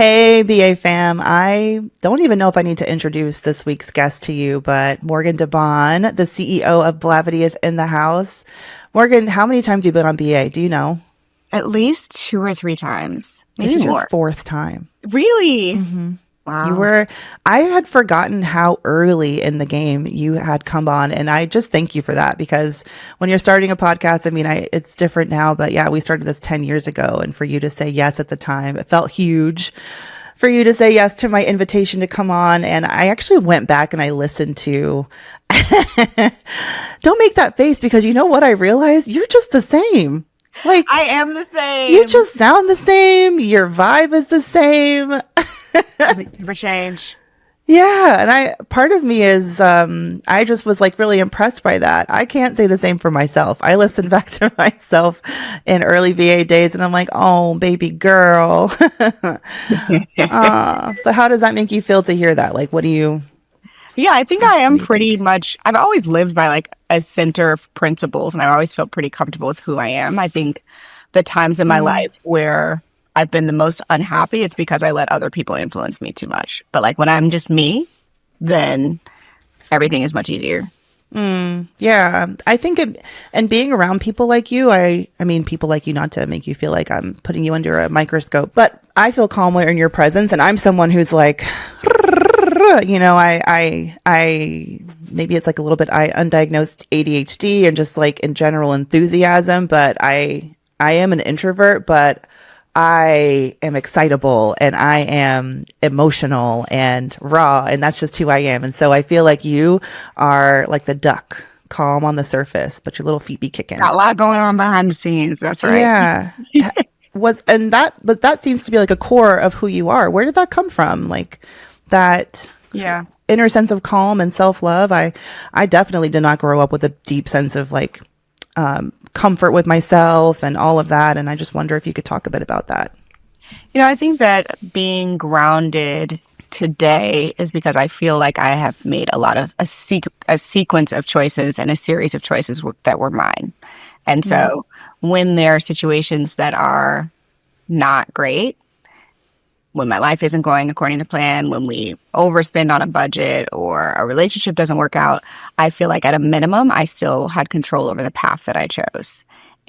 Hey, BA fam. I don't even know if I need to introduce this week's guest to you, but Morgan Debaun, the CEO of Blavity, is in the house. Morgan, how many times have you been on BA? Do you know? At least 2 or 3 times, This maybe is your more. fourth time. Really? hmm You Wow. were, I had forgotten how early in the game you had come on. And I just thank you for that because when you're starting a podcast, I mean, it's different now, but yeah, we started this 10 years ago. And for you to say yes at the time, it felt huge for you to say yes to my invitation to come on. And I actually went back and I listened to, don't make that face because you know what I realized? You're just the same. Like, I am the you same. just sound the same. Your vibe is the same. Never change. Yeah, and part of me is I just was like really impressed by that. I can't say the same for myself. I listened back to myself in early VA days and I'm like, "Oh, baby girl." But how does that make you feel to hear that? Like what do you Yeah, I think I what am do you pretty think? much, I've always lived by like a center of principles and I always felt pretty comfortable with who I am. I think the times in my Mm, life where I've been the most unhappy, it's because I let other people influence me too much. But like when I'm just me, then everything is much easier. yeah, I think and being around people like you, I mean people like you not to make you feel like I'm putting you under a microscope, but I feel calmer in your presence and I'm someone who's like I maybe it's like a little bit undiagnosed ADHD and just like in general enthusiasm, but I am an introvert, but I am excitable and I am emotional and raw, and that's just who I am. And so I feel like you are like the duck, calm on the surface, but your little feet be kicking. Got a lot going on behind the scenes. That's right. Yeah. But that seems to be like a core of who you are. Where did that come from? Like that Yeah. inner sense of calm and self-love. I definitely did not grow up with a deep sense of like comfort with myself and all of that. And I just wonder if you could talk a bit about that. I think that being grounded today is because I feel like I have made a lot of a sequence of choices and a series of choices that were mine. And Mm, so when there are situations that are not great, when my life isn't going according to plan, when we overspend on a budget or a relationship doesn't work out, I feel like at a minimum, I still had control over the path that I chose.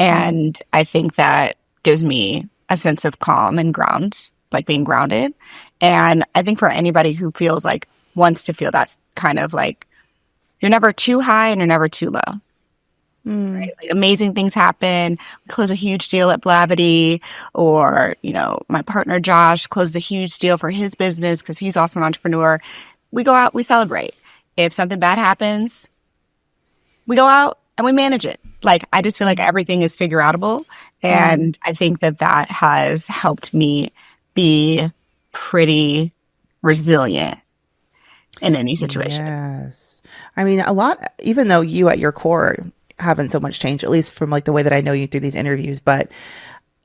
mm, And I think that gives me a sense of calm and like being grounded. And I think for anybody who feels like wants to feel that's kind of like you're never too high and you're never too low. mm. Right? Like amazing things happen. We close a huge deal at Blavity, or, my partner Josh closed a huge deal for his business because he's also an entrepreneur. We go out, we celebrate. If something bad happens, we go out and we manage it. Like, I just feel like everything is figure outable. Mm. And I think that that has helped me be pretty resilient in any situation. Yes. I mean, a lot, even though you at your core haven't so much changed, at least from like the way that I know you through these interviews, but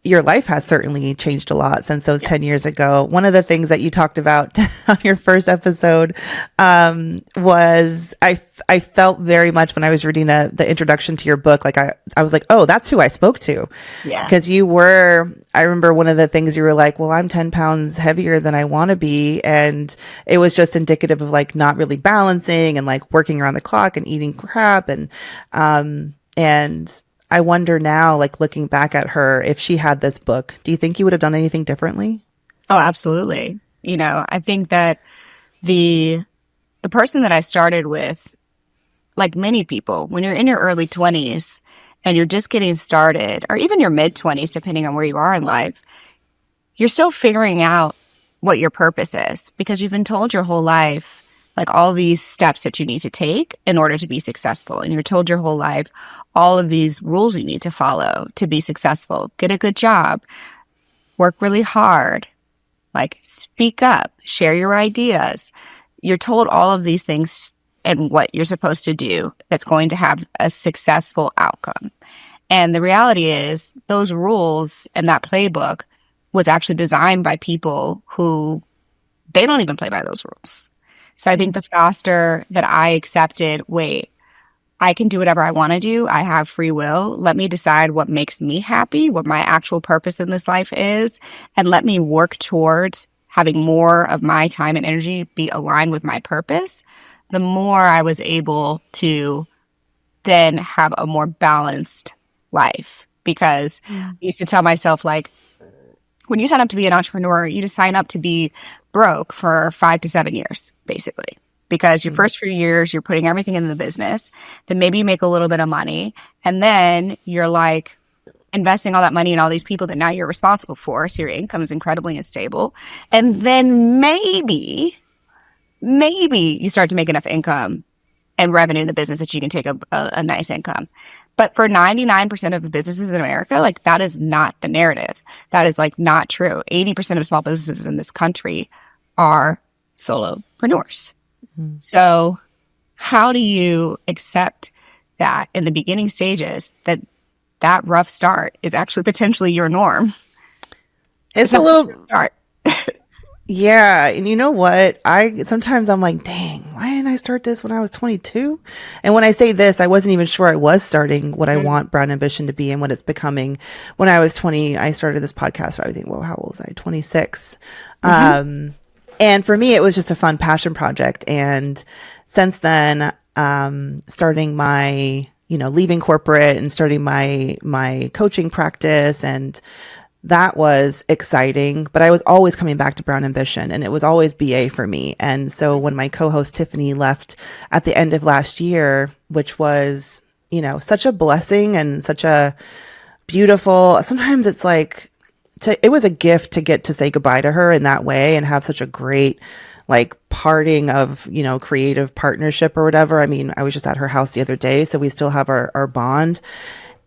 your life has certainly changed a lot since those Yeah. 10 years ago. One of the things that you talked about on your first episode was I felt very much when I was reading the introduction to your book, like I was like, oh, that's who I spoke to. Yeah. Because I remember one of the things you were like, well, I'm 10 pounds heavier than I want to be. And it was just indicative of like not really balancing and like working around the clock and eating crap. And I wonder now, like looking back at her, if she had this book, do you think you would have done anything differently? Oh, absolutely. I think that the the person that I started with, like many people, when you're in your early 20s and you're just getting started, or even your mid 20s, depending on where you are in life, you're still figuring out what your purpose is because you've been told your whole life, like all these steps that you need to take in order to be successful. And you're told your whole life all of these rules you need to follow to be successful. Get a good job, work really hard, like speak up, share your ideas. You're told all of these things and what you're supposed to do that's going to have a successful outcome. And the reality is those rules and that playbook was actually designed by people who they don't even play by those rules. So I think the faster that I accepted, wait, I can do whatever I want to do. I have free will. Let me decide what makes me happy, what my actual purpose in this life is, and let me work towards having more of my time and energy be aligned with my purpose, the more I was able to then have a more balanced life. Because I used to tell myself, like, when you sign up to be an entrepreneur, you just sign up to be broke for 5 to 7 years, basically. Because your first few years, you're putting everything in the business. Then maybe you make a little bit of money. And then you're like investing all that money in all these people that now you're responsible for. So your income is incredibly unstable. And then maybe you start to make enough income and revenue in the business that you can take a nice income. But for 99% of the businesses in America, like, that is not the narrative. That is, like, not true. 80% of small businesses in this country are solopreneurs. So how do you accept that in the beginning stages, that rough start is actually potentially your norm? It's a little start. Yeah, and you know what? Sometimes I'm like, dang, why didn't I start this when I was 22? And when I say this, I wasn't even sure I was starting what I want Brown Ambition to be and what it's becoming. When I was 20, I started this podcast. I think, well, how old was I? 26. And for me, it was just a fun passion project. And since then, starting my, leaving corporate and starting my coaching practice, and that was exciting, but I was always coming back to Brown Ambition, and it was always BA for me. And so when my co-host Tiffany left at the end of last year, which was, such a blessing and such a beautiful, sometimes it's like, it was a gift to get to say goodbye to her in that way and have such a great, like, parting of, creative partnership or whatever. I mean, I was just at her house the other day, so we still have our bond.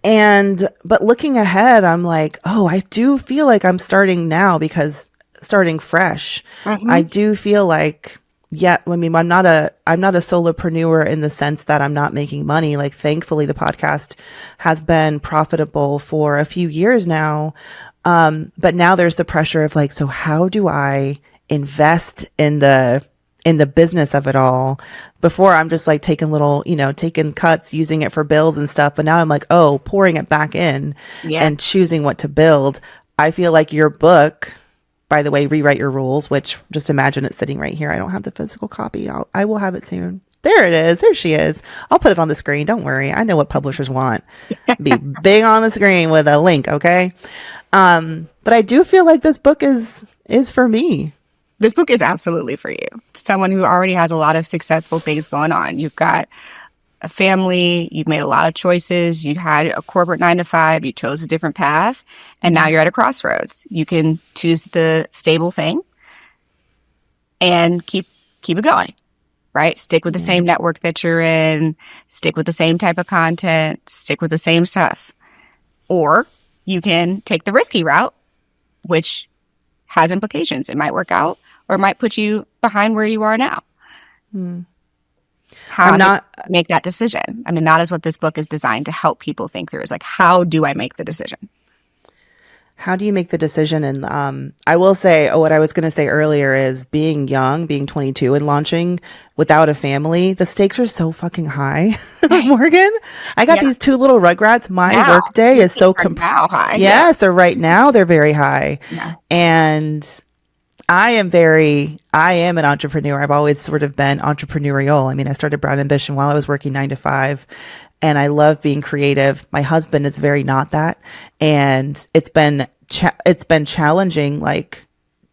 But looking ahead, I'm like, oh, I do feel like I'm starting now, because starting fresh. I do feel like, I mean, I'm not a solopreneur in the sense that I'm not making money. Like, thankfully, the podcast has been profitable for a few years now. But now there's the pressure of, like, so how do I invest in the business of it all? Before, I'm just like taking taking cuts, using it for builds and stuff. But now I'm like, oh, pouring it back in and choosing what to build. I feel like your book, by the way, Rewrite Your Rules, which, just imagine it sitting right here. I don't have the physical copy. I will have it soon. There it is. There she is. I'll put it on the screen. Don't worry. I know what publishers want. Be big on the screen with a link. Okay. But I do feel like this book is for me. This book is absolutely for you. Someone who already has a lot of successful things going on. You've got a family, you've made a lot of choices, you had a corporate 9-to-5, you chose a different path, and now you're at a crossroads. You can choose the stable thing and keep it going, right? Stick with the same network that you're in, stick with the same type of content, stick with the same stuff. Or you can take the risky route, which has implications. It might work out, or it might put you behind where you are now. How do you make that decision? I mean, that is what this book is designed to help people think through, is like, how do I make the decision? How do you make the decision? And I will say, what I was going to say earlier is, being young, being 22 and launching without a family, the stakes are so fucking high. Morgan, I got these 2 little rugrats. My work day is so high. Yes, they're right now. They're very high. Yeah. And I am an entrepreneur. I've always sort of been entrepreneurial. I mean, I started Brown Ambition while I was working 9-to-5. And I love being creative. My husband is very not that. And it's been challenging, like,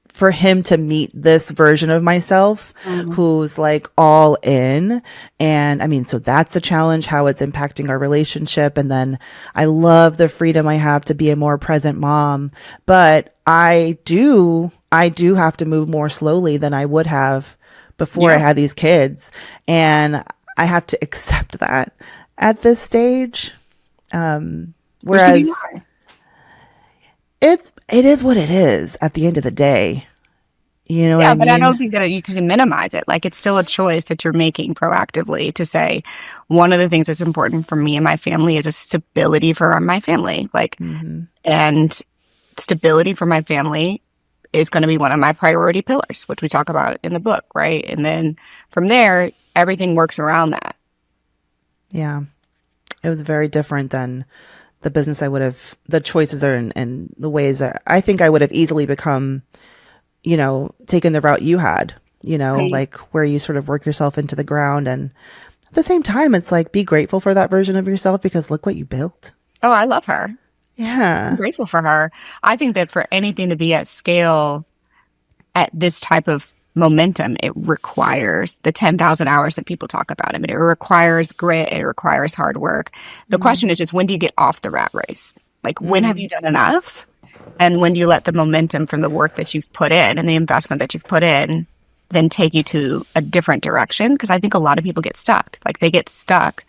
for him to meet this version of myself who's like all in. And I mean, so that's the challenge, how it's impacting our relationship. And then I love the freedom I have to be a more present mom, but I do have to move more slowly than I would have before I had these kids. And I have to accept that at this stage. Whereas it is what it is at the end of the day. You know what I mean? But I don't think that you can minimize it. Like, it's still a choice that you're making proactively to say, one of the things that's important for me and my family is a stability for my family. Like, and stability for my family is going to be one of my priority pillars, which we talk about in the book, right? And then from there, everything works around that. Yeah. It was very different than the business the choices are and the ways that I think I would have easily become taken the route you had, Right. like where you sort of work yourself into the ground. And at the same time, it's like, be grateful for that version of yourself because look what you built. Oh, I love her. I'm Yeah. grateful for her. I think that for anything to be at scale at this type of momentum, it requires the 10,000 hours that people talk about. I mean, it requires grit, it requires hard work. The question is just, when do you get off the rat race? Like, when have you done enough? And when do you let the momentum from the work that you've put in and the investment that you've put in then take you to a different direction? Because I think a lot of people get stuck. Like, they get stuck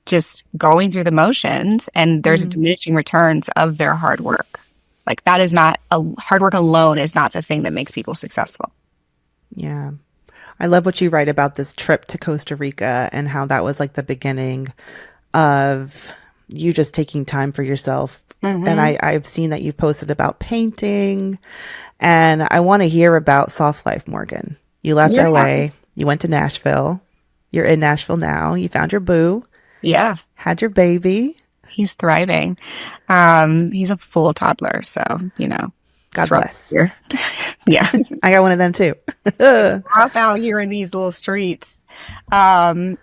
just going through the motions, and there's diminishing returns of their hard work. Like, that is not hard work alone is not the thing that makes people successful. Yeah. I love what you write about this trip to Costa Rica and how that was like the beginning of you just taking time for yourself. And Mm-hmm. I've seen that you've posted about painting, and I want to hear about Soft Life, Morgan. You left Yeah. LA, you went to Nashville. You're in Nashville now. You found your boo, Yeah. had your baby. He's thriving. He's a full toddler, so, it's God rough bless. here. Yeah. I got one of them too. Rough out here in these little streets. Um,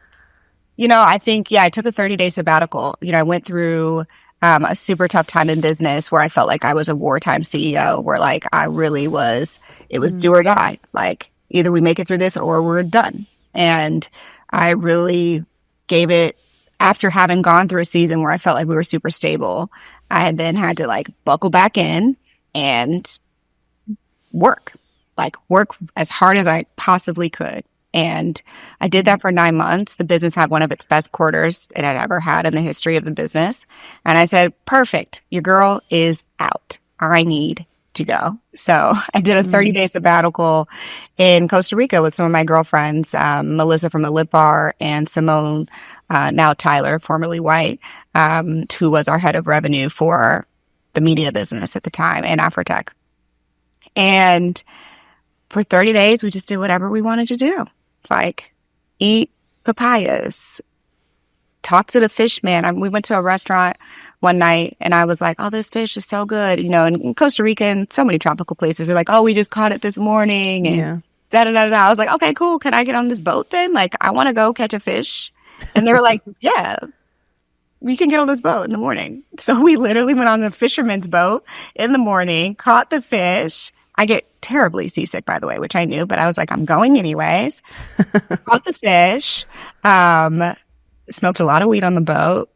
I think, yeah, I took a 30-day sabbatical. I went through a super tough time in business where I felt like I was a wartime CEO, where like I really was, it was do or die. Like, either we make it through this or we're done. And I really gave it, after having gone through a season where I felt like we were super stable, I had then had to like buckle back in and work, like work as hard as I possibly could. And I did that for 9 months. The business had one of its best quarters it had ever had in the history of the business. And I said, perfect, your girl is out. I need to go. So I did a 30-day sabbatical in Costa Rica with some of my girlfriends, Melissa from the Lip Bar and Simone, now Tyler, formerly White, who was our head of revenue for the media business at the time and AfroTech. And for 30 days, we just did whatever we wanted to do. Like, eat papayas, talk to the fish man. We went to a restaurant one night and I was like, oh, this fish is so good. In Costa Rica and so many tropical places, they're like, oh, we just caught it this morning. And Yeah. da da da da. I was like, okay, cool. Can I get on this boat then? Like, I want to go catch a fish. And they were like, yeah, we can get on this boat in the morning. So we literally went on the fisherman's boat in the morning, caught the fish. I get terribly seasick, by the way, which I knew, but I was like, I'm going anyways. Caught the fish, smoked a lot of weed on the boat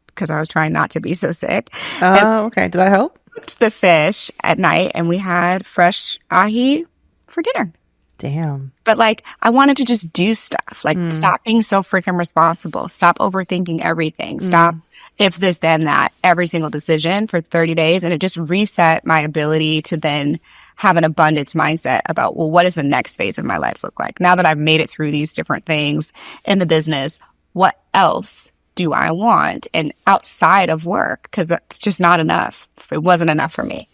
because I was trying not to be so sick. And Oh, okay. Did that help? cooked the fish at night, and we had fresh ahi for dinner. Damn. But like, I wanted to just do stuff. Like, stop being so freaking responsible. Stop overthinking everything. Stop if this, then that, every single decision for 30 days. And it just reset my ability to then have an abundance mindset about, well, what does the next phase of my life look like? Now that I've made it through these different things in the business, what else do I want? And outside of work, because that's just not enough. It wasn't enough for me.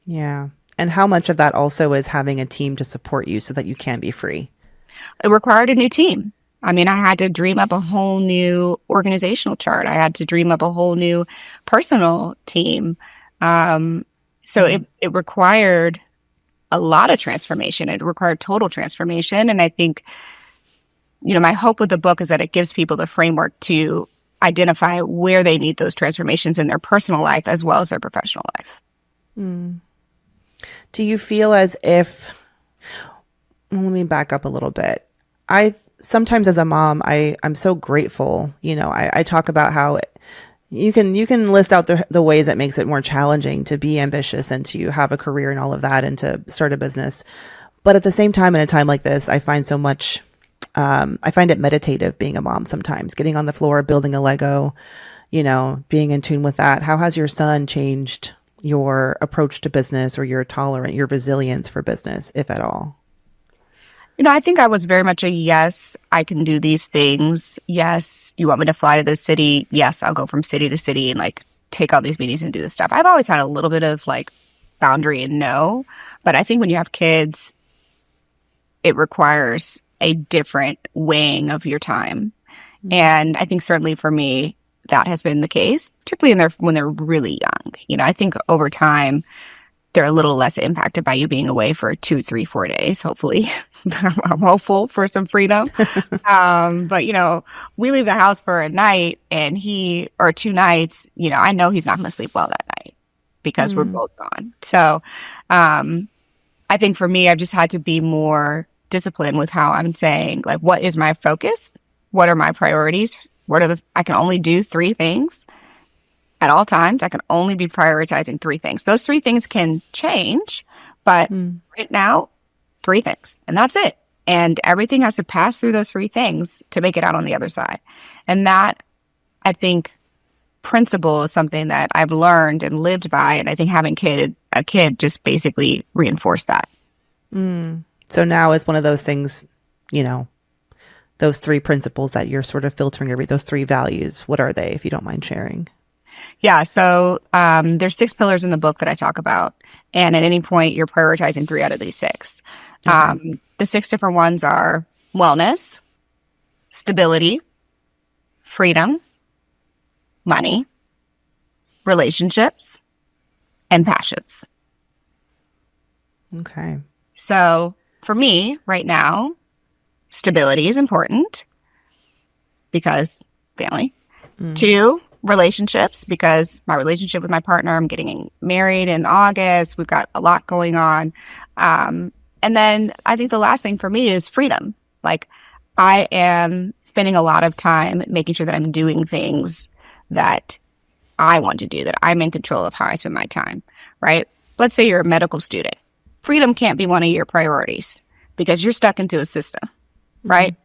Yeah. And how much of that also is having a team to support you so that you can be free? It required a new team. I mean, I had to dream up a whole new organizational chart. I had to dream up a whole new personal team. So it required a lot of transformation. It required total transformation. And I think, my hope with the book is that it gives people the framework to identify where they need those transformations in their personal life as well as their professional life. Do you feel as if, well, let me back up a little bit. I sometimes as a mom, I'm so grateful. I talk about how you can list out the ways that makes it more challenging to be ambitious and to have a career and all of that and to start a business. But at the same time, in a time like this, I find so much, I find it meditative being a mom sometimes, getting on the floor, building a Lego, being in tune with that. How has your son changed your approach to business or your resilience for business, if at all? I think I was very much a yes, I can do these things. Yes, you want me to fly to this city? Yes, I'll go from city to city and like take all these meetings and do this stuff. I've always had a little bit of like boundary and no, but I think when you have kids, it requires a different weighing of your time. And I think certainly for me, that has been the case, particularly when they're really young. I think over time, they're a little less impacted by you being away for 2, 3, 4 days, hopefully. I'm hopeful for some freedom. But, we leave the house for a night or 2 nights, I know he's not going to sleep well that night because we're both gone. So I think for me, I've just had to be more disciplined with how I'm saying, like, what is my focus? What are my priorities? I can only do 3 things at all times. I can only be prioritizing 3 things. Those 3 things can change, but right now, 3 things, and that's it. And everything has to pass through those 3 things to make it out on the other side. And that, I think, principle is something that I've learned and lived by. And I think having a kid just basically reinforced that. So now it's one of those things, those 3 principles that you're sort of filtering those 3 values. What are they, if you don't mind sharing? Yeah. So there's 6 pillars in the book that I talk about. And at any point, you're prioritizing 3 out of these 6. Okay. The 6 different ones are wellness, stability, freedom, money, relationships, and passions. Okay. So for me right now, stability is important because family. 2, relationships, because my relationship with my partner, I'm getting married in August. We've got a lot going on. And then I think the last thing for me is freedom. Like, I am spending a lot of time making sure that I'm doing things that I want to do, that I'm in control of how I spend my time, right? Let's say you're a medical student. Freedom can't be one of your priorities because you're stuck into a system, right?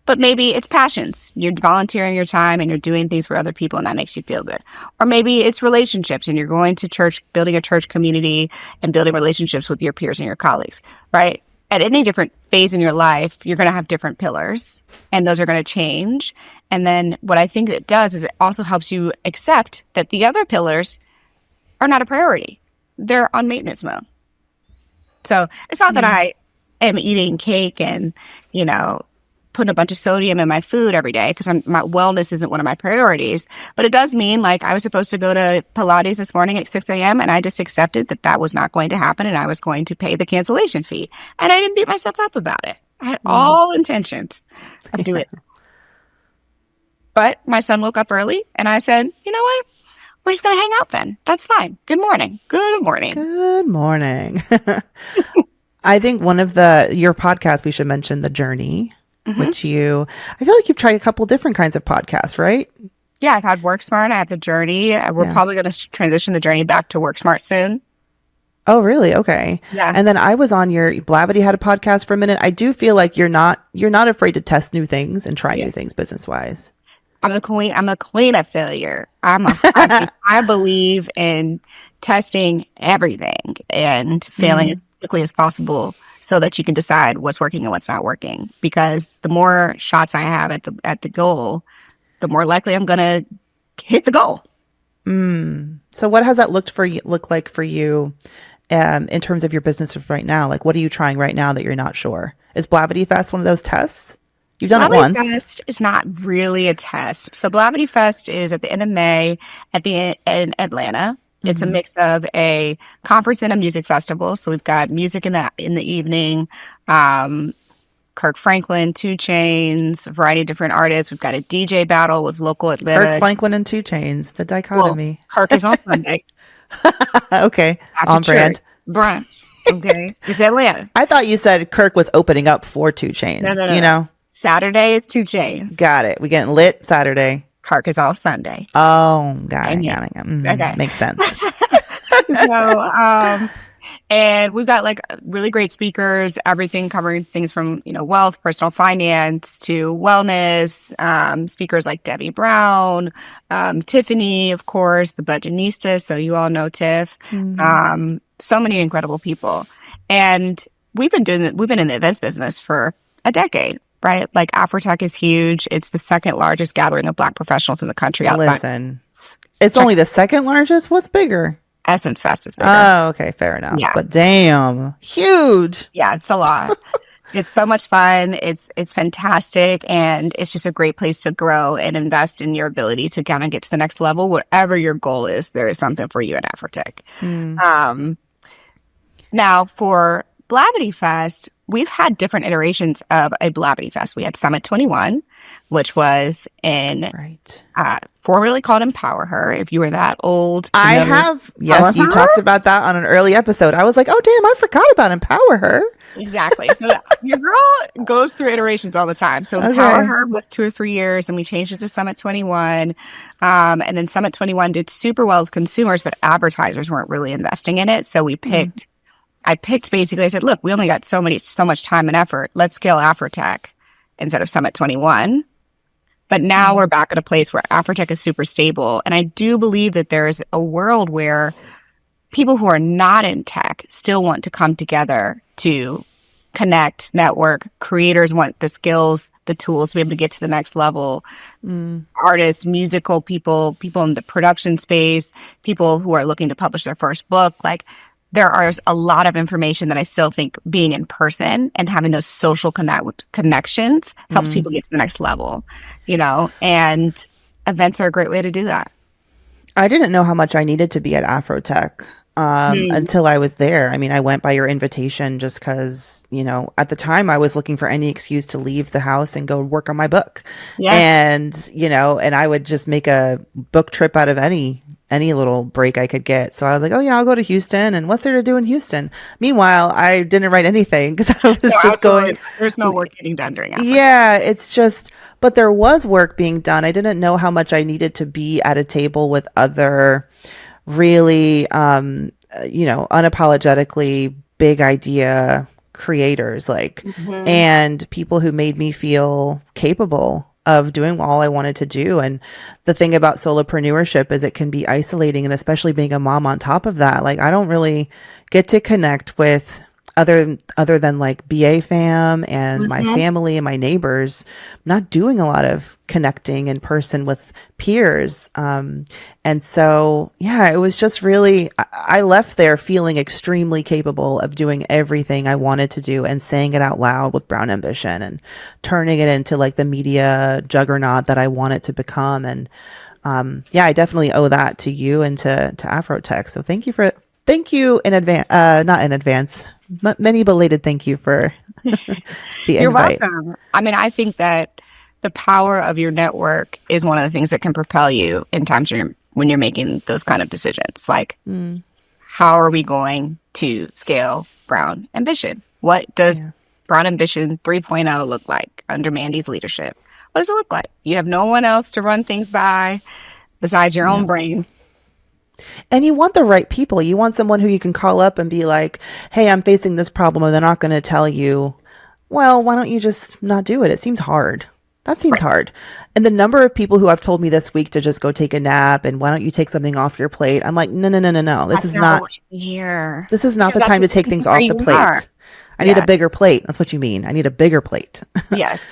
But maybe it's passions. You're volunteering your time and you're doing things for other people and that makes you feel good. Or maybe it's relationships and you're going to church, building a church community and building relationships with your peers and your colleagues, right? At any different phase in your life, you're going to have different pillars and those are going to change. And then what I think it does is it also helps you accept that the other pillars are not a priority. They're on maintenance mode. So it's not that I am eating cake and, putting a bunch of sodium in my food every day because my wellness isn't one of my priorities. But it does mean, like, I was supposed to go to Pilates this morning at 6 a.m. and I just accepted that was not going to happen and I was going to pay the cancellation fee. And I didn't beat myself up about it. I had all intentions of doing it. But my son woke up early and I said, you know what? We're just going to hang out then. That's fine. Good morning. Good morning. Good morning. I think one of your podcasts, we should mention The Journey, which I feel like you've tried a couple different kinds of podcasts, right? Yeah, I've had Work Smart. I have The Journey. We're probably going to transition The Journey back to Work Smart soon. Oh, really? Okay. Yeah. And then I was on Blavity had a podcast for a minute. I do feel like you're not afraid to test new things and try new things business wise. I'm the queen. I'm a queen of failure. I believe in testing everything and failing as quickly as possible so that you can decide what's working and what's not working. Because the more shots I have at the goal, the more likely I'm going to hit the goal. So what has that look like for you in terms of your business right now? Like, what are you trying right now that you're not sure? Is Blavity Fest one of those tests? You've done it once. Blavity Fest is not really a test. So Blavity Fest is at the end of May in Atlanta. It's a mix of a conference and a music festival. So we've got music in the evening, Kirk Franklin, 2 Chainz, a variety of different artists. We've got a DJ battle with local Atlanta. Kirk Franklin and 2 Chainz, the dichotomy. Well, Kirk is on Sunday. Okay, After on brand. Brunch. Okay, it's Atlanta. I thought you said Kirk was opening up for 2 Chainz. No. Saturday is 2 Chainz. Got it. We getting lit Saturday. Kirk is off Sunday. Oh, got it. Okay. Makes sense. And we've got like really great speakers, everything covering things from, wealth, personal finance to wellness, speakers like Debaun, Tiffany, of course, the Budgetnista. So you all know Tiff. So many incredible people. And we've been in the events business for a decade. Right? Like AfroTech is huge. It's the second largest gathering of Black professionals in the country outside. Listen, it's only the second largest? What's bigger? Essence Fest is bigger. Oh, okay. Fair enough. Yeah. But damn, huge. Yeah, it's a lot. It's so much fun. It's fantastic. And it's just a great place to grow and invest in your ability to kind of get to the next level. Whatever your goal is, there is something for you at AfroTech. Now, for Blavity Fest, we've had different iterations of a Blavity Fest. We had Summit 21, which was in Right. formerly called Empower Her. If you were that old to I know have, Empower yes, you Her. talked about that on an early episode. I was like, oh, damn, I forgot about Empower Her. Exactly. So your girl goes through iterations all the time. So Empower Okay. Her was 2 or 3 years, and we changed it to Summit 21. And then Summit 21 did super well with consumers, but advertisers weren't really investing in it. So I picked basically, I said, look, we only got so much time and effort. Let's scale AfroTech instead of Summit 21. But now we're back at a place where AfroTech is super stable. And I do believe that there is a world where people who are not in tech still want to come together to connect, network. Creators want the skills, the tools to be able to get to the next level. Artists, musical people, people in the production space, people who are looking to publish their first book. Like, there are a lot of information that I still think being in person and having those social connections helps people get to the next level, and events are a great way to do that. I didn't know how much I needed to be at AfroTech until I was there. I mean, I went by your invitation just because, at the time I was looking for any excuse to leave the house and go work on my book. Yeah. And I would just make a book trip out of any little break I could get. So I was like, oh yeah, I'll go to Houston. And what's there to do in Houston? Meanwhile, I didn't write anything because I was just going. There's no work getting done during AfroTech. Yeah, it's just, but there was work being done. I didn't know how much I needed to be at a table with other really, unapologetically big idea creators, and people who made me feel capable of doing all I wanted to do. And the thing about solopreneurship is it can be isolating, and especially being a mom on top of that, I don't really get to connect with other than BA fam and my family and my neighbors. I'm not doing a lot of connecting in person with peers. And so, yeah, it was just really, I left there feeling extremely capable of doing everything I wanted to do and saying it out loud with Brown Ambition and turning it into the media juggernaut that I want it to become. And yeah, I definitely owe that to you and to AfroTech. So thank you in advance, not in advance, many belated thank you for the You're invite. welcome. I mean, I think that the power of your network is one of the things that can propel you in times when you're making those kind of decisions. How are we going to scale Brown Ambition? What does Brown Ambition 3.0 look like under Mandy's leadership? What does it look like? You have no one else to run things by besides your own brain. And you want the right people. You want someone who you can call up and be like, hey, I'm facing this problem. And they're not going to tell you, well, why don't you just not do it? It seems hard. That seems hard. And the number of people who have told me this week to just go take a nap and why don't you take something off your plate? I'm like, no. This is not the time to take things off the plate. I need a bigger plate. That's what you mean. I need a bigger plate. Yes.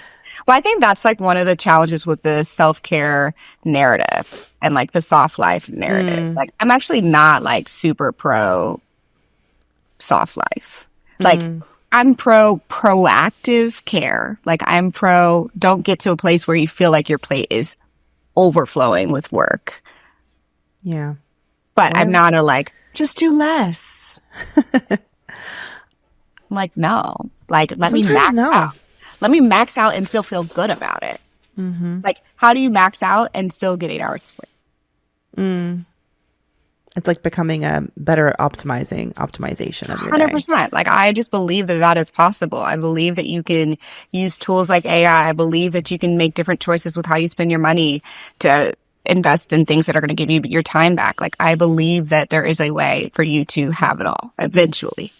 Well, I think that's one of the challenges with the self-care narrative and the soft life narrative. I'm actually not super pro soft life. I'm pro proactive care. I'm pro don't get to a place where you feel like your plate is overflowing with work. Yeah. But I'm not just do less. No. Let me max out. Let me max out and still feel good about it. How do you max out and still get 8 hours of sleep? It's becoming a better optimization of your 100%. I just believe that is possible. I believe that you can use tools like AI. I believe that you can make different choices with how you spend your money to invest in things that are going to give you your time back. I believe that there is a way for you to have it all eventually.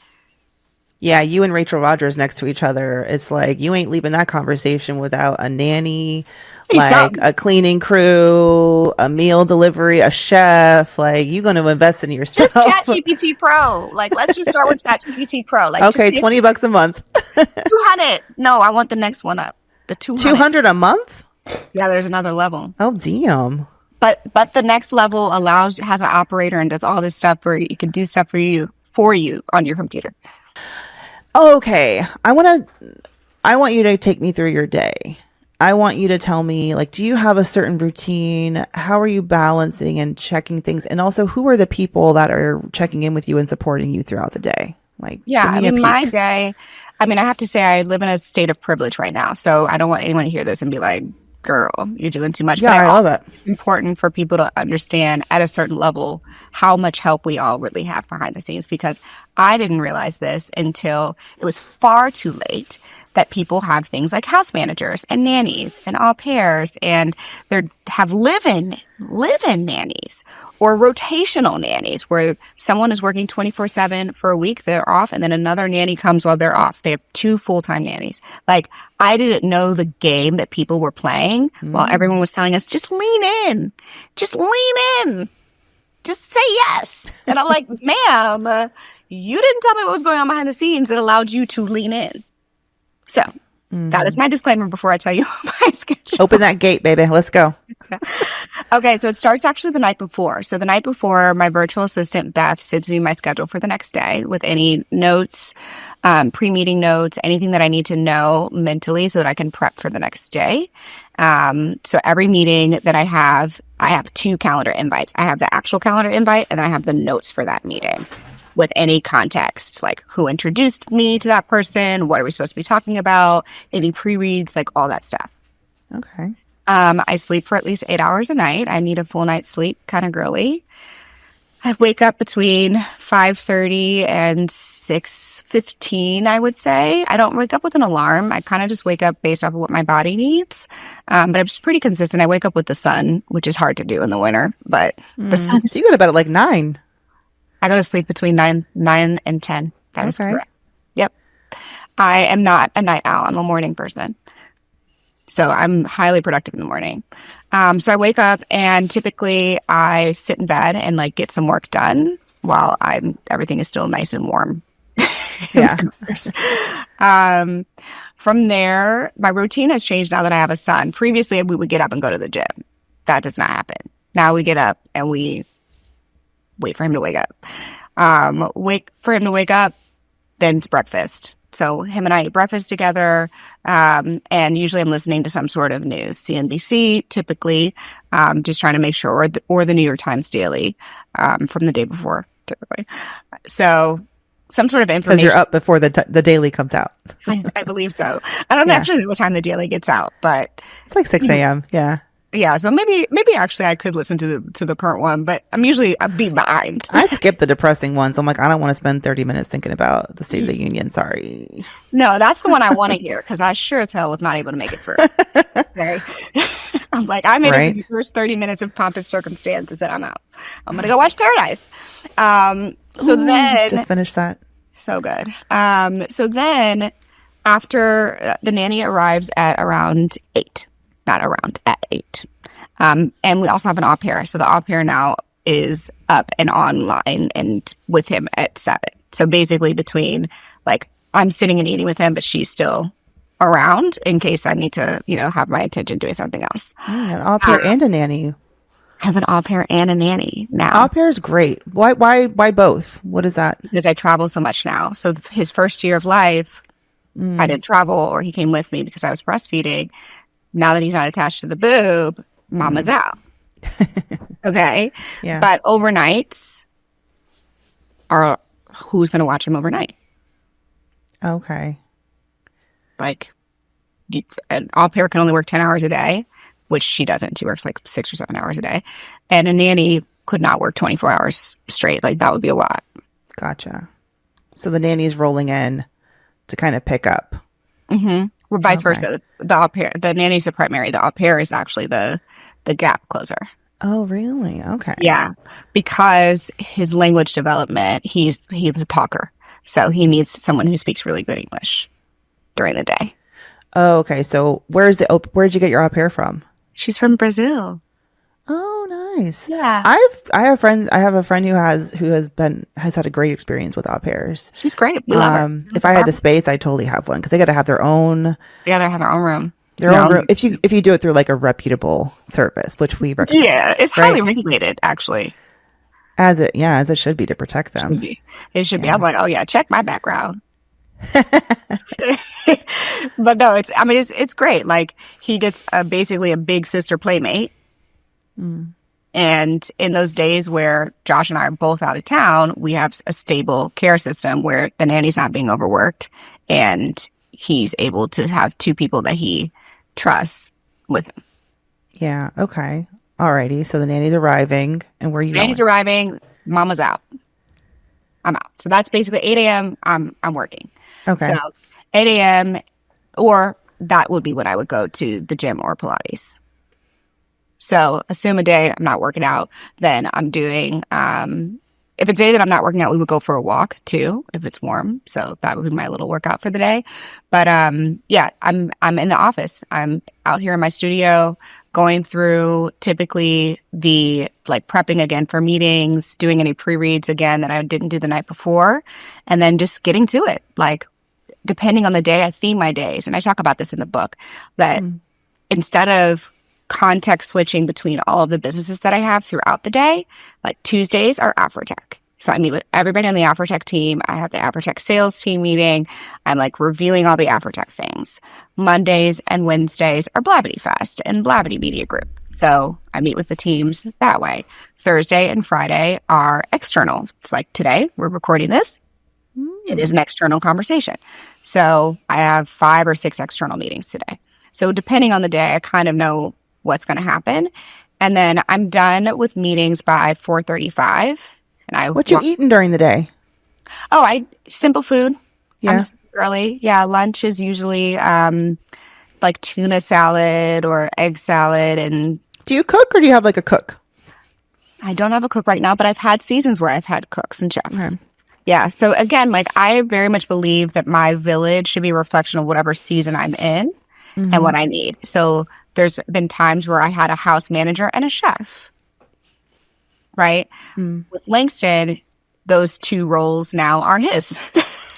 Yeah, you and Rachel Rodgers next to each other. It's you ain't leaving that conversation without a nanny, a cleaning crew, a meal delivery, a chef. You're going to invest in yourself. Just ChatGPT Pro. Let's just start with ChatGPT Pro. Okay, $20 a month. 200. No, I want the next one up. The 200. 200 a month? Yeah, there's another level. Oh, damn. But the next level has an operator and does all this stuff where you can do stuff for you on your computer. Okay, I want you to take me through your day. I want you to tell me, do you have a certain routine? How are you balancing and checking things? And also, who are the people that are checking in with you and supporting you throughout the day? Like, Yeah, give I me a mean, my peek. day, I mean, I have to say I live in a state of privilege right now. So I don't want anyone to hear this and be like, girl, you're doing too much. Yeah, But I I also love it. think it's important for people to understand at a certain level how much help we all really have behind the scenes, because I didn't realize this until it was far too late that people have things like house managers and nannies and au pairs, and they have live-in nannies or rotational nannies where someone is working 24/7 for a week, they're off, and then another nanny comes while they're off. They have two full-time nannies. Like, I didn't know the game that people were playing while everyone was telling us, just lean in, just lean in, just say yes. And I'm like, ma'am, you didn't tell me what was going on behind the scenes that allowed you to lean in. So that is my disclaimer before I tell you my schedule. Open that gate, baby. Let's go. Okay, so it starts actually the night before. So the night before, my virtual assistant, Beth, sends me my schedule for the next day with any notes, pre-meeting notes, anything that I need to know mentally so that I can prep for the next day. So every meeting that I have two calendar invites. I have the actual calendar invite, and then I have the notes for that meeting with any context, like who introduced me to that person, what are we supposed to be talking about, any pre-reads, like all that stuff. Okay. I sleep for at least 8 hours a night. I need a full night's sleep, kind of girly. I wake up between 5:30 and 6:15, I would say. I don't wake up with an alarm. I kind of just wake up based off of what my body needs. But I'm just pretty consistent. I wake up with the sun, which is hard to do in the winter, but the sun. So you go to bed at like 9. I go to sleep between 9 and 10. That is Okay. correct. Yep. I am not a night owl. I'm a morning person. So I'm highly productive in the morning. So I wake up and typically I sit in bed and like get some work done while everything is still nice and warm. Yeah. From there, my routine has changed now that I have a son. Previously, we would get up and go to the gym. That does not happen. Now we get up and we wait for him to wake up. Wait for him to wake up, then it's breakfast. So him and I eat breakfast together, and usually I'm listening to some sort of news, CNBC typically, just trying to make sure, or the New York Times Daily from the day before, typically. So some sort of Because information. you're up before the daily comes out. I believe so. I don't actually know what time the Daily gets out, but It's like 6 a.m. Yeah. yeah. So maybe actually I could listen to the current one, but I'm usually a beat behind. I skip the depressing ones. I'm like, I don't want to spend 30 minutes thinking about the State of the Union. Sorry. No, that's the one I want to hear because I sure as hell was not able to make it through. Okay. I'm like, I made it through the first 30 minutes of pompous circumstances and I'm out. I'm going to go watch Paradise. Then just finished that. so good. So then after the nanny arrives at around 8, not around, at 8. And we also have an au pair. So the au pair now is up and online and with him at 7. So basically between like I'm sitting and eating with him, but she's still around in case I need to, have my attention doing something else. An au pair and a nanny. I have an au pair and a nanny now. Au pair is great. Why both? What is that? Because I travel so much now. So his first year of life, I didn't travel or he came with me because I was breastfeeding. Now that he's not attached to the boob, mama's out. Okay. Yeah. But overnights are who's going to watch him overnight? Okay. Like an au pair can only work 10 hours a day, which she doesn't. She works like 6 or 7 hours a day. And a nanny could not work 24 hours straight. Like that would be a lot. Gotcha. So the nanny's rolling in to kind of pick up. Mm-hmm. Or vice versa. The au pair, the nanny's the primary. The au pair is actually the gap closer. Oh, really? Okay. Yeah, because his language development, he's a talker, so he needs someone who speaks really good English during the day. Oh, okay. So where'd you get your au pair from? She's from Brazil. Oh, nice. Yeah, I have friends. I have a friend who has had a great experience with au pairs. she's great. We love her. If I had the space, I'd totally have one because they got to have their own. Yeah, they have their own room. Own room. If you do it through like a reputable service, which we recommend. Yeah, it's highly regulated, actually. As it should be to protect them. It should be. I'm like, oh yeah, check my background. But no, it's great. Like he gets basically a big sister playmate, And in those days where Josh and I are both out of town, we have a stable care system where the nanny's not being overworked and he's able to have two people that he trusts with him. Yeah. Okay. Alrighty. So the nanny's arriving, and where are you Nanny's going? arriving, mama's out. I'm out. So that's basically 8 a.m. I'm working. So Okay. 8 a.m. or that would be when I would go to the gym or Pilates. So assume a day I'm not working out, then I'm doing, if it's a day that I'm not working out, we would go for a walk too, if it's warm. So that would be my little workout for the day. But, yeah, I'm in the office. I'm out here in my studio going through typically the like prepping again for meetings, doing any pre-reads again that I didn't do the night before, and then just getting to it. Like depending on the day, I theme my days. And I talk about this in the book that instead of context switching between all of the businesses that I have throughout the day, like Tuesdays are AfroTech. So I meet with everybody on the AfroTech team. I have the AfroTech sales team meeting. I'm like reviewing all the AfroTech things. Mondays and Wednesdays are Blavity Fest and Blavity Media Group. So I meet with the teams that way. Thursday and Friday are external. It's like today we're recording this. It is an external conversation. So I have 5 or 6 external meetings today. So depending on the day, I kind of know what's going to happen. And then I'm done with meetings by 4:35. And What you eating during the day? I simple food. Yeah. Early. Yeah, lunch is usually like tuna salad or egg salad. And Do you cook, or do you have like a cook? I don't have a cook right now, but I've had seasons where I've had cooks and chefs. Okay. Yeah. So again, like I very much believe that my village should be a reflection of whatever season I'm in and what I need. So there's been times where I had a house manager and a chef, right? With Langston, those 2 roles now are his.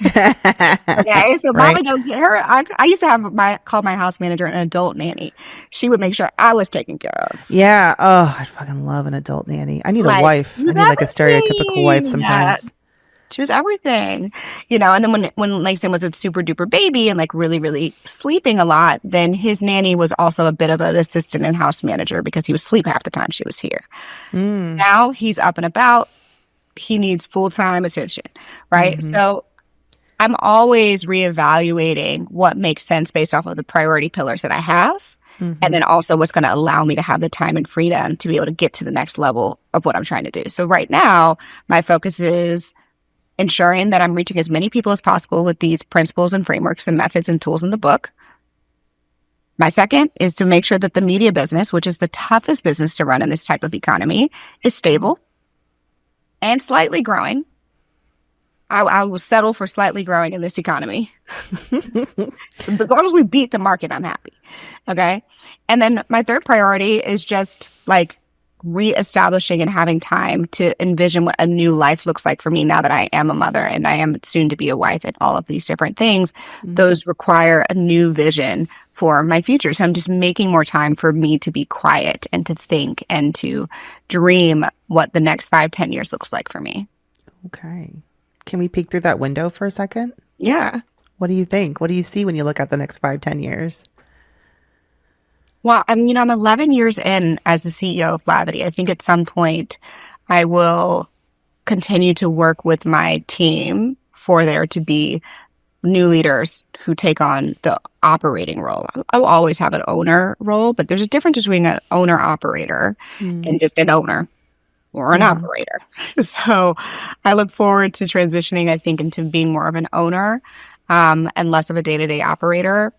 Okay, so mama Right. don't get her. I used to call my house manager an adult nanny. She would make sure I was taken care of. Yeah. Oh, I fucking love an adult nanny. I need a Like, wife. she was I need like a stereotypical wife everything. Yeah, sometimes. she was everything, And then when Langston was a super duper baby and like really, really sleeping a lot, then his nanny was also a bit of an assistant and house manager because he was asleep half the time she was here. Now he's up and about. He needs full-time attention, right? So I'm always reevaluating what makes sense based off of the priority pillars that I have. And then also what's going to allow me to have the time and freedom to be able to get to the next level of what I'm trying to do. So right now, my focus is ensuring that I'm reaching as many people as possible with these principles and frameworks and methods and tools in the book. My second is to make sure that the media business, which is the toughest business to run in this type of economy, is stable and slightly growing. I will settle for slightly growing in this economy. As long as we beat the market, I'm happy. Okay. And then my third priority is just like reestablishing and having time to envision what a new life looks like for me now that I am a mother and I am soon to be a wife and all of these different things. Those require a new vision for my future. So I'm just making more time for me to be quiet and to think and to dream what the next 5-10 years looks like for me. Okay. Can we peek through that window for a second? Yeah. What do you think? What do you see when you look at the next 5-10 years? Well, I'm 11 years in as the CEO of Blavity. I think at some point I will continue to work with my team for there to be new leaders who take on the operating role. I'll always have an owner role, but there's a difference between an owner operator and just an owner or an operator. So I look forward to transitioning, I think, into being more of an owner and less of a day-to-day operator.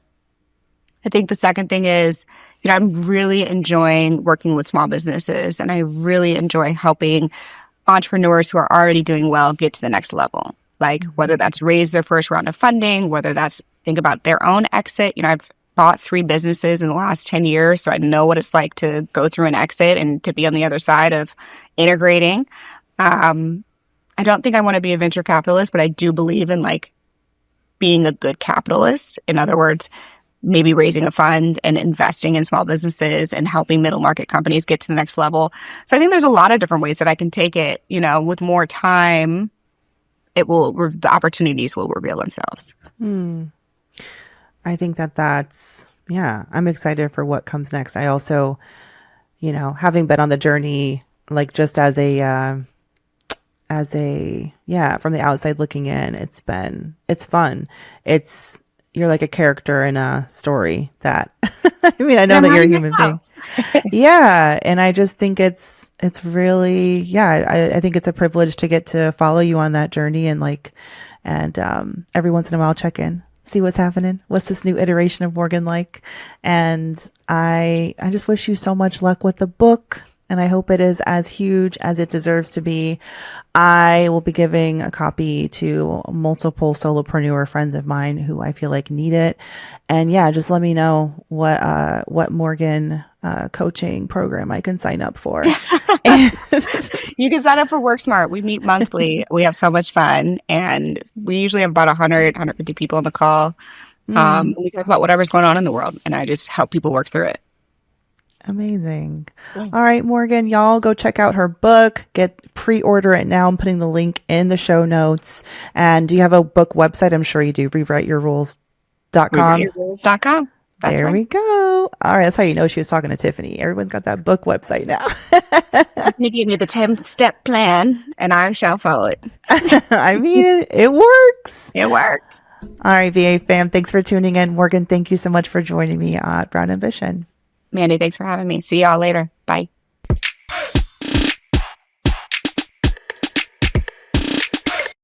I think the second thing is, I'm really enjoying working with small businesses, and I really enjoy helping entrepreneurs who are already doing well get to the next level. Like whether that's raise their first round of funding, whether that's think about their own exit. I've bought 3 businesses in the last 10 years, so I know what it's like to go through an exit and to be on the other side of integrating. I don't think I want to be a venture capitalist, but I do believe in like being a good capitalist. In other words, maybe raising a fund and investing in small businesses and helping middle market companies get to the next level. So I think there's a lot of different ways that I can take it. With more time, the opportunities will reveal themselves. I think I'm excited for what comes next. I also, having been on the journey like just yeah, from the outside looking in, it's fun. You're like a character in a story that, I mean, I know I'm that you're a writing human being. myself. Yeah. And I just think it's really, yeah, I think it's a privilege to get to follow you on that journey and every once in a while check in, see what's happening. What's this new iteration of Morgan like? And I just wish you so much luck with the book. And I hope it is as huge as it deserves to be. I will be giving a copy to multiple solopreneur friends of mine who I feel like need it. And yeah, just let me know what Morgan coaching program I can sign up for. And You can sign up for Work Smart. We meet monthly. We have so much fun. And we usually have about 150 people on the call. We talk about whatever's going on in the world. And I just help people work through it. amazing. All right, Morgan, y'all go check out her book. Pre-order it now. I'm putting the link in the show notes. And do you have a book website? I'm sure you do. Rewriteyourrules.com. RewriteYourRules.com. That's There right. we go. All right, that's how you know she was talking to Tiffany. Everyone's got that book website now. You give me the 10-step plan and I shall follow it. I mean, it works. It works. All right, VA fam, thanks for tuning in. Morgan, thank you so much for joining me at Brown Ambition. Mandy, thanks for having me. See y'all later. Bye.